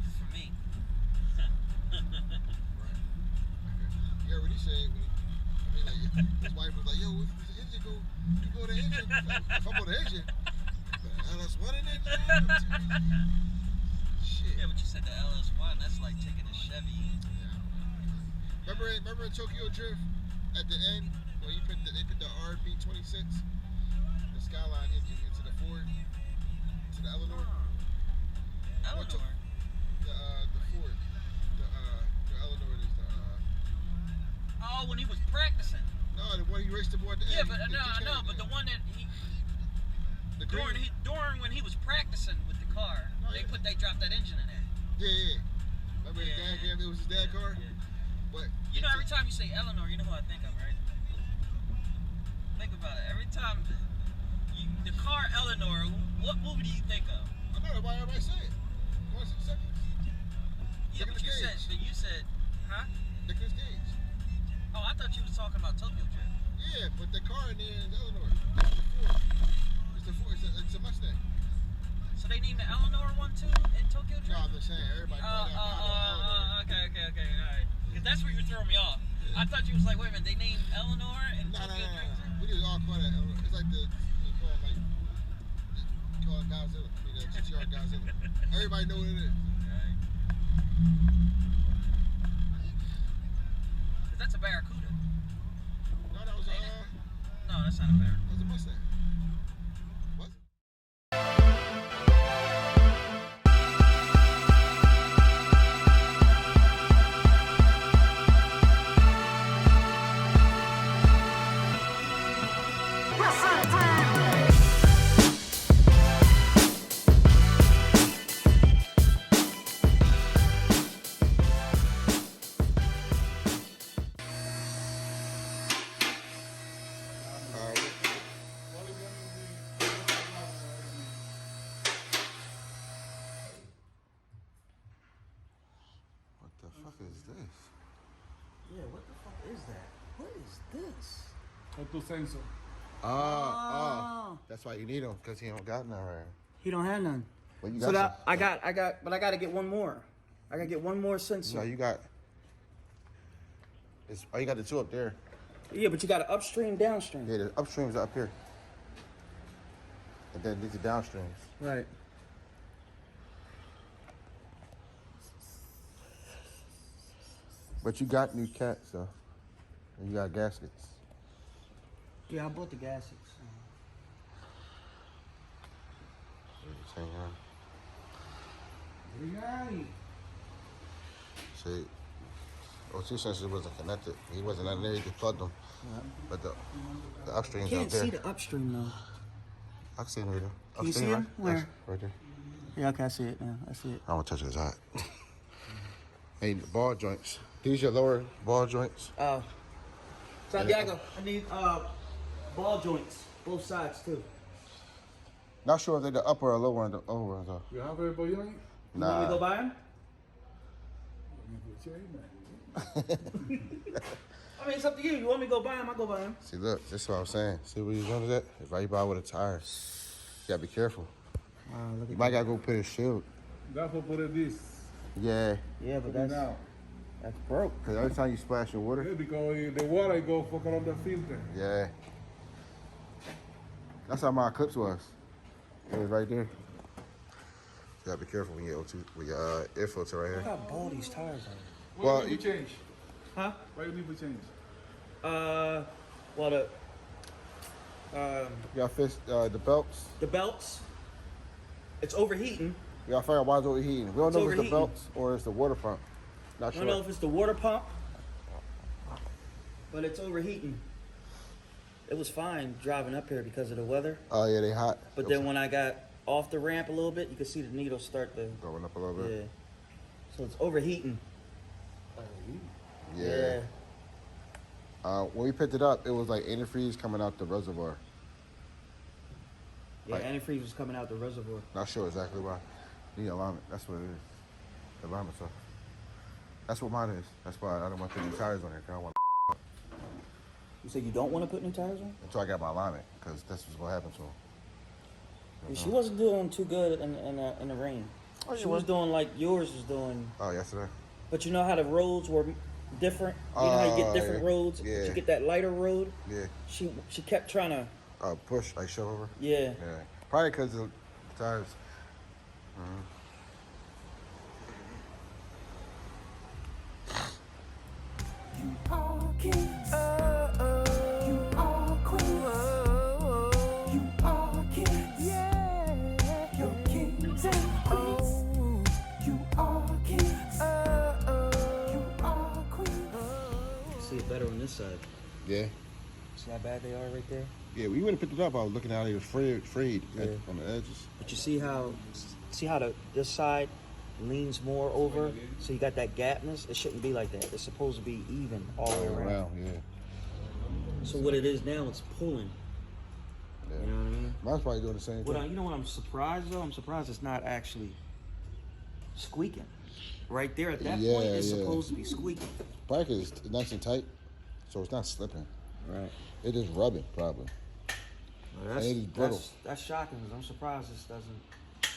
favor for me. Right. You heard what he said. His wife was like, "Yo, if the engine go, you go to the engine. Like, if I'm on the engine, LS1 in it. Shit. Yeah, but you said the LS1. That's like taking a Chevy. Yeah. Remember in Tokyo Drift at the end when they put the RB26, the Skyline engine into the Ford, to the Eleanor. Eleanor. The Ford. The Eleanor is the. Oh, when he was practicing. No, the one he raced the boy at the Yeah, end. but but the one that he during when he was practicing with the car, they dropped that engine in there. Yeah. Remember his dad gave it was his dad's car? Yeah. But you know, every time you say Eleanor, you know who I think of, right? Think about it. Every time the car Eleanor, what movie do you think of? I know why everybody say it. Once in seconds. Yeah, but you said, huh? Nicolas Cage. Oh, I thought you was talking about Tokyo Drift. Yeah, but the car in there is Eleanor. It's the Ford. It's a Mustang. So they named the Eleanor one too in Tokyo Drift? No, I'm just saying everybody. Okay, all right. Because that's where you're throwing me off. Yeah. I thought you was like, wait a minute, they named Eleanor in Tokyo Drift? No. We just all call that Eleanor. It's like call it Godzilla. I mean, the GTR Godzilla. Everybody know what it is. Right. That's a Barracuda. No, that was a. No, that's not a Barracuda. That was a Mustang. What? Yeah, what the fuck is that? What is this? Auto sensor. That's why you need them, because he don't got none right. He don't have none. Well, you got some. I gotta get one more. I gotta get one more sensor. No, you got. You got the two up there. Yeah, but you got an upstream, downstream. Yeah, the upstreams are up here. And then these are downstreams. Right. But you got new cats, though. And you got gaskets. Yeah, I bought the gaskets. See, O2 sensor wasn't connected. He wasn't in there. You could plug them. Yeah. But the upstream's up there. Can't see the upstream, though. I can see him right there. Can you see him? Where? Right there. Yeah, okay, I see it now. I see it. I don't touch his eye. Hey, the ball joints. These are lower ball joints. Santiago, I need ball joints, both sides too. Not sure if they're the upper or lower and the over ones though. You have a ball joint? You want me to go buy them? I mean, it's up to you. You want me to go buy them? I'll go buy them. See, look, this is what I'm saying. See where you joints at? If right by with a tire. You gotta be careful. Look at you might gotta go put his shield. That's what put it this. Yeah. Yeah, but that's broke. Because every time you splash your water. Yeah, because the water go fucking up the filter. Yeah. That's how my clips was. It was right there. You gotta be careful when you get O2, with your air filter right here. Look how ball these tires are. Why you need to change? Huh? Why you need to change? Well, you gotta fix the belts. The belts. It's overheating. You gotta figure out why it's overheating. We don't know if it's the belts or it's the water pump. Not sure. I don't know if it's the water pump, but it's overheating. It was fine driving up here because of the weather. Oh yeah, they hot. But then when I got off the ramp a little bit, you could see the needle start to going up a little bit. Yeah. So it's overheating. Yeah. When we picked it up, it was like antifreeze coming out the reservoir. Yeah, like, antifreeze was coming out the reservoir. Not sure exactly why. Need alignment. That's what it is. The alignment stuff. That's what mine is. That's why I don't want to put new tires on here. Cause I don't want. You say you don't want to put new tires on? Until I got my alignment, because that's what's gonna happen to them. Yeah, she wasn't doing too good in the rain. Oh, She was doing like yours was doing. Oh, yesterday. But you know how the roads were different? You know how you get different roads? Yeah. But you get that lighter road? Yeah. She kept trying to... Push, like shove over? Yeah. Yeah. Probably because of the tires. You are king. You are queen. You are king. Yeah. You're kings and queens. You are kings. You are queens. See it better on this side. Yeah. See how bad they are right there? Yeah, we wouldn't have picked it up. I was looking at how he was frayed on the edges. But you see how this side leans more over? So you got that gapness? It shouldn't be like that. It's supposed to be even all the way around. Yeah. So what it is now, it's pulling. Yeah. You know what I mean? Mine's probably doing the same thing. You know what I'm surprised though? I'm surprised it's not actually squeaking. Right there at that point, it's supposed to be squeaking. Probably because it's nice and tight, so it's not slipping. Right. It is rubbing, probably. Well, and it is brittle. That's shocking because I'm surprised this doesn't.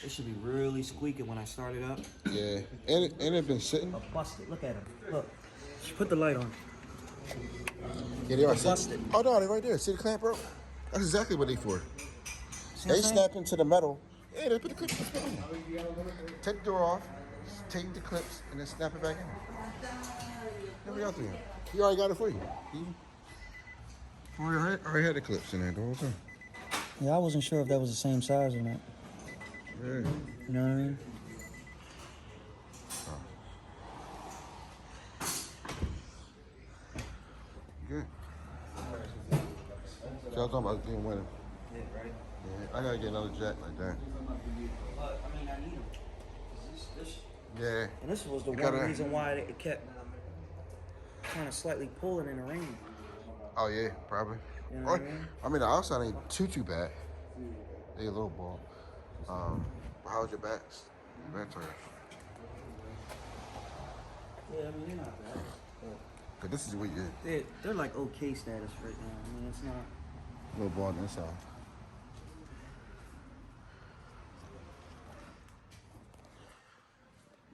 It should be really squeaking when I start it up. Yeah, and it been sitting. Busted. Look at him. Look. Just put the light on. Yeah, they are busted. Oh no, they're right there. See the clamp, bro? That's exactly what they for. They snap into the metal. Yeah, they put the clips. Take the door off, take the clips, and then snap it back in. There we go through. He already got it for you. Already had the clips in there the whole time. Yeah, I wasn't sure if that was the same size or not. Yeah. You know what I mean? Good. So I was talking about being winning. Yeah, right. Yeah, I gotta get another jack like that. But I mean, I need them. Yeah. And this was the one reason why it kept kind of slightly pulling in the rain. Oh yeah, probably. You know what I mean? I mean, the outside ain't too bad. They a little ball. How's your backs? Your back tires? Yeah, I mean, they're not bad. Cause this is what you They're like okay status right now. I mean, it's not. little ball on the inside.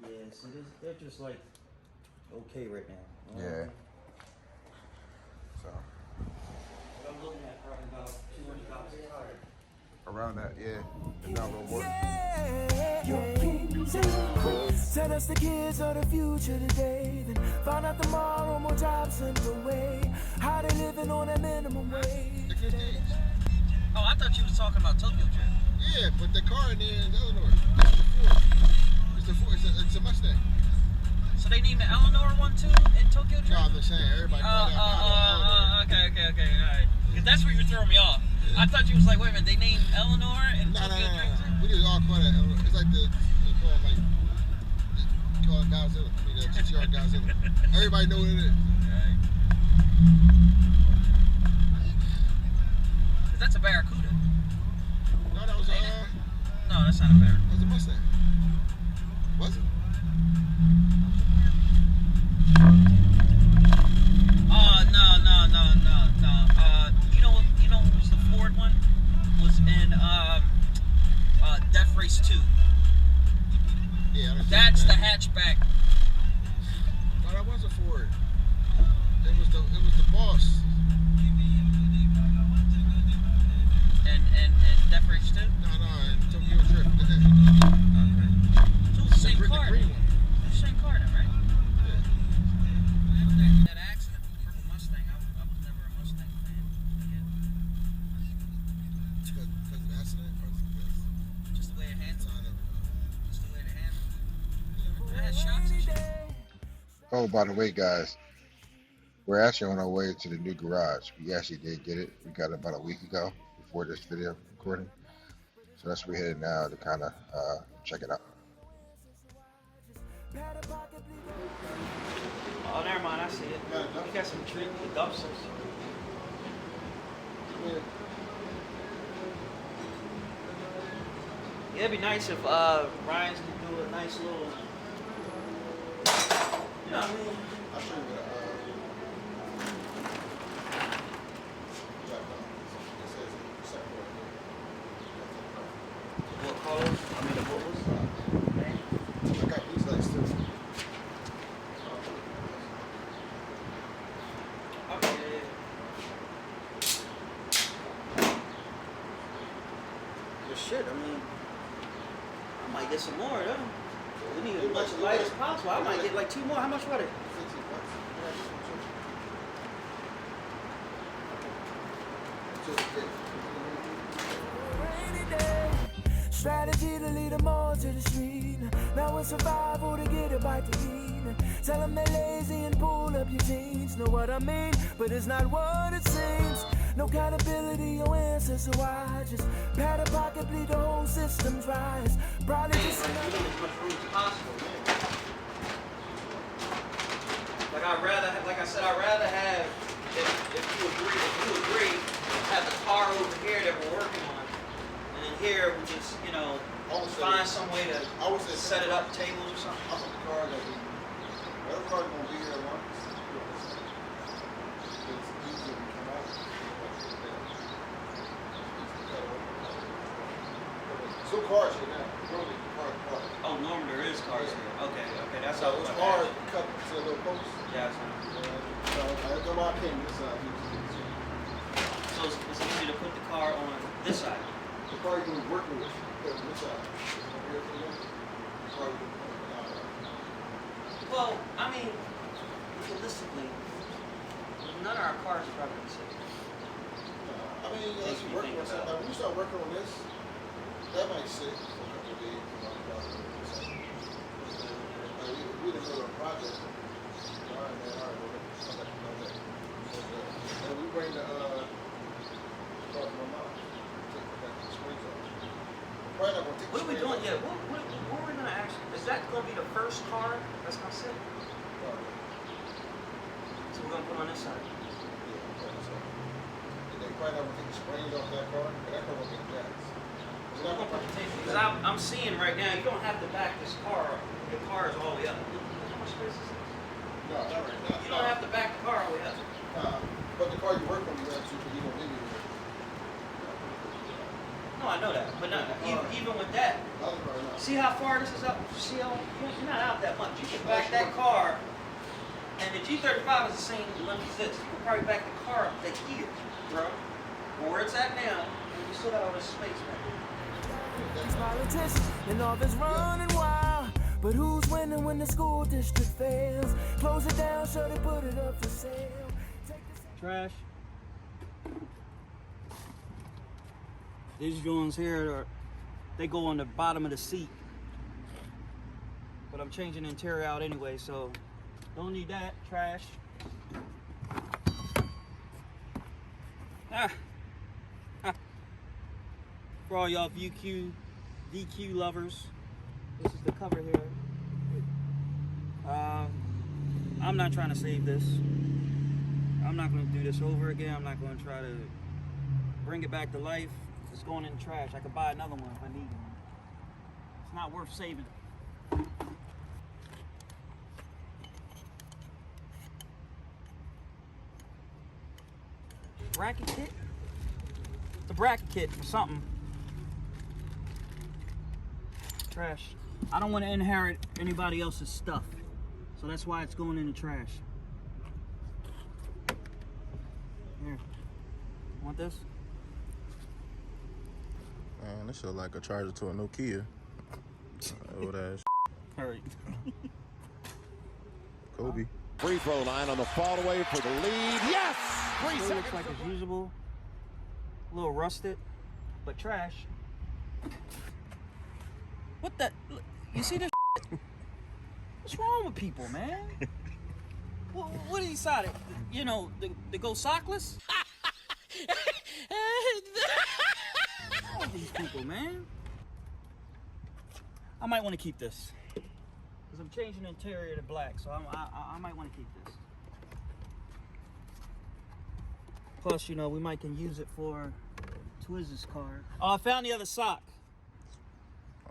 Yeah, see, they're just like okay right now. Yeah. So. I'm looking at probably about $200 higher. Around that, yeah. If not a little more. You're kings and queens. Tell us the kids of the future today. Then find out tomorrow more jobs underway. How they living on a minimum wage. Oh, I thought you was talking about Tokyo Drift. Yeah, but the car in there is Eleanor. It's the Ford. It's a Mustang. So they named the Eleanor one too in Tokyo Drift? No, I'm just saying, everybody called that Okay, alright. Because that's where you're throwing me off. I thought you was like, wait a minute, they named Eleanor in Tokyo Drift? No. We just all call that Eleanor. It's like call it Godzilla. I mean, GTR Godzilla. Everybody know what it is. Right. Cause that's a Barracuda. No, that was No, that's not a Barracuda. that was a Mustang. Was it? No. You know what was the Ford one? Was in Death Race 2. Yeah, That's the hatchback. No, that was a Ford. It was the boss. And Death Race 2? No, and Tokyo Drift. Okay. So it's the same car. The green one. It's the same car then, right? Yeah. That accident with the purple Mustang, I was never a Mustang fan. Because of the accident or because Just the way it handled. sign of Just the way it handled. It had shocks and shit. Oh, by the way, guys, we're actually on our way to the new garage. We actually did get it. We got it about a week ago before this video recording. So that's where we're headed now to kind of check it out. Oh, never mind. I see it. You got some treat with dumpsters. Yeah, it'd be nice if Ryan's could do a nice little. You know what I mean? I'll show you what What colors? I mean, what was shit, I mean, I might get some more though. We need as much light as possible. I might get like 2 more. How much were they? Strategy to lead them all to the street. Now it's survival to get a bite to eat. Tell them they're lazy and pull up your jeans. Know what I mean? But it's not what it seems. No accountability, your answers are wise. Just pat a pocket, bleed the whole system dries. Probably just as much room as possible. Like I'd rather have, if you agree, have the car over here that we're working on. And then here we just, you know, find some way to set it up, tables or something. I want the car that whatever car is gonna be here at once. It's easier to come out. Some cars here now. Normally car. Oh, normally there is cars here. Okay, that's So how it's hard to cut to a little post. Yeah, So that's why I came this side. so it's easy to put the car on this side. The car you're working with, this side. Well, I mean, realistically, none of our cars are probably the same. I mean, as you work on something, when you start working on this, that might sit for a couple of days. We didn't go to a project. All right, we'll come back to that. And we bring the car from my mom. Take it back to the springs off. Right now, we'll take What are we doing? Yeah, what are we gonna actually? Is that gonna be the first car that's gonna sit? So we're gonna put on this side. And then right now, we'll take the springs off that car, but that car won't get jacks. Because I'm seeing right now, you don't have to back this car up. The car is all the way up. How much space is this? No, not right now. You don't have to back the car all the way up. But the car you work on, you have to, because you don't leave it. No, I know that. But not, even with that, see how far this is up? See how, you're not out that much. You can back that car, and the G35 is the same length as this. You can probably back the car up to here, bro. Where it's at now, and you still got all this space back here. politicians and all this running wild. But who's winning when the school district fails? Close it down, so they put it up for sale. Trash. These joints here, they go on the bottom of the seat. But I'm changing the interior out anyway, so don't need that. Trash. For all y'all VQ lovers, this is the cover here. I'm not trying to save this. I'm not going to do this over again. I'm not going to try to bring it back to life. It's going in the trash. I could buy another one if I need one. It's not worth saving. Bracket kit? It's a bracket kit for something. Trash. I don't want to inherit anybody else's stuff. So that's why it's going in the trash. Here. Want this? Man, this shit like a charger to a Nokia. Old ass. Hurry. Kobe. Free throw line on the fall away for the lead. Yes! 3 Still seconds. looks like it's usable. A little rusted, but trash. What the? You see this? What's wrong with people, man? What he decided? You know, to go sockless? What's wrong with these people, man? I might want to keep this. Because I'm changing the interior to black, so I might want to keep this. Plus, you know, we might can use it for Twizz's car. Oh, I found the other sock.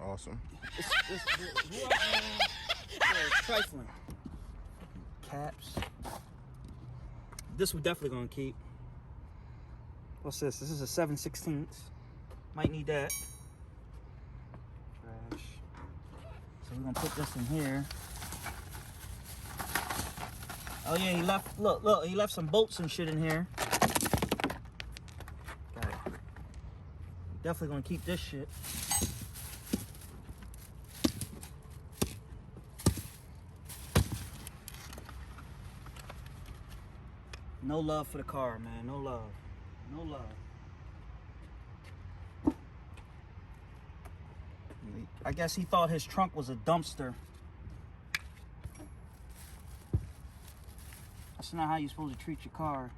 Awesome. It's trifling. Caps. This we're definitely gonna keep. What's this? This is a 7/16. Might need that. Trash. So we're gonna put this in here. Oh yeah, he left. Look, he left some bolts and shit in here. Got it. Definitely gonna keep this shit. No love for the car, man. No love. No love. I guess he thought his trunk was a dumpster. That's not how you're supposed to treat your car.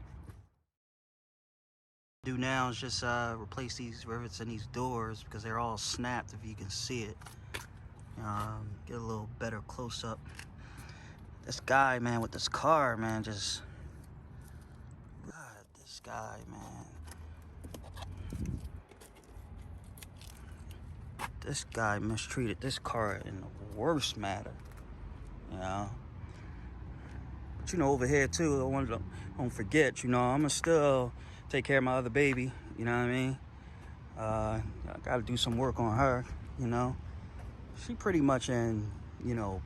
Do now is just replace these rivets in these doors because they're all snapped, if you can see it. Get a little better close up. This guy, man, with this car, man, just... God, this guy, man. This guy mistreated this car in the worst manner, you know. But, you know, over here, too, don't forget, you know, I'm going to still take care of my other baby, you know what I mean? I got to do some work on her, you know. She pretty much in, you know,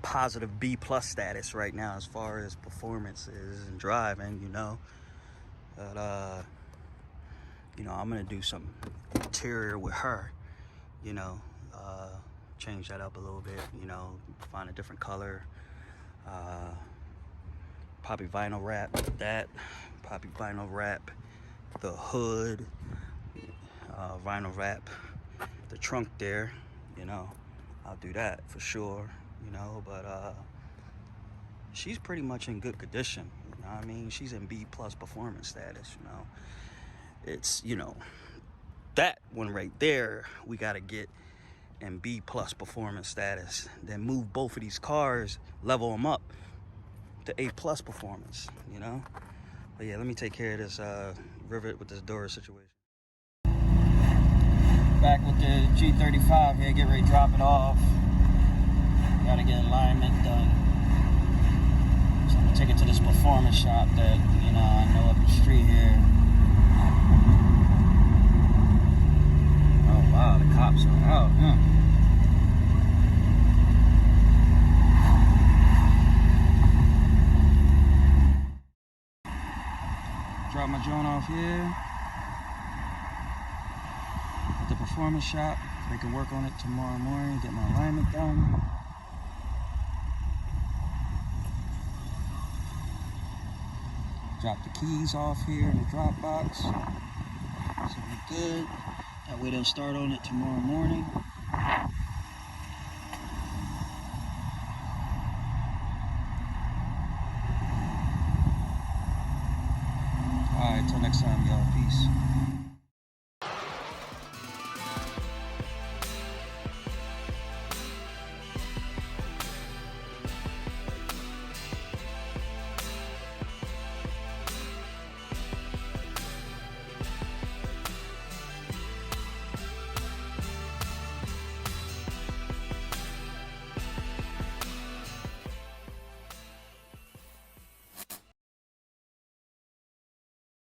positive B+ status right now as far as performances and driving, you know. But, you know, I'm going to do some interior with her, you know, change that up a little bit, you know, find a different color. Probably vinyl wrap that, probably vinyl wrap the hood, vinyl wrap the trunk there, you know. I'll do that for sure, you know, but she's pretty much in good condition, you know what I mean? She's in B+ performance status, you know. It's, you know, that one right there, we got to get in B+ performance status, then move both of these cars, level them up to A+ performance, you know. But yeah, let me take care of this rivet with this door situation. Back with the G35 here, get ready to drop it off. Gotta get alignment done. So I'm gonna take it to this performance shop that, you know, I know up the street here. Oh wow, the cops are out, huh? Drop my drone off here at the performance shop. They can work on it tomorrow morning, get my alignment done. Drop the keys off here in the drop box. So we're good. That way they'll start on it tomorrow morning. Alright, till next time, y'all. Peace.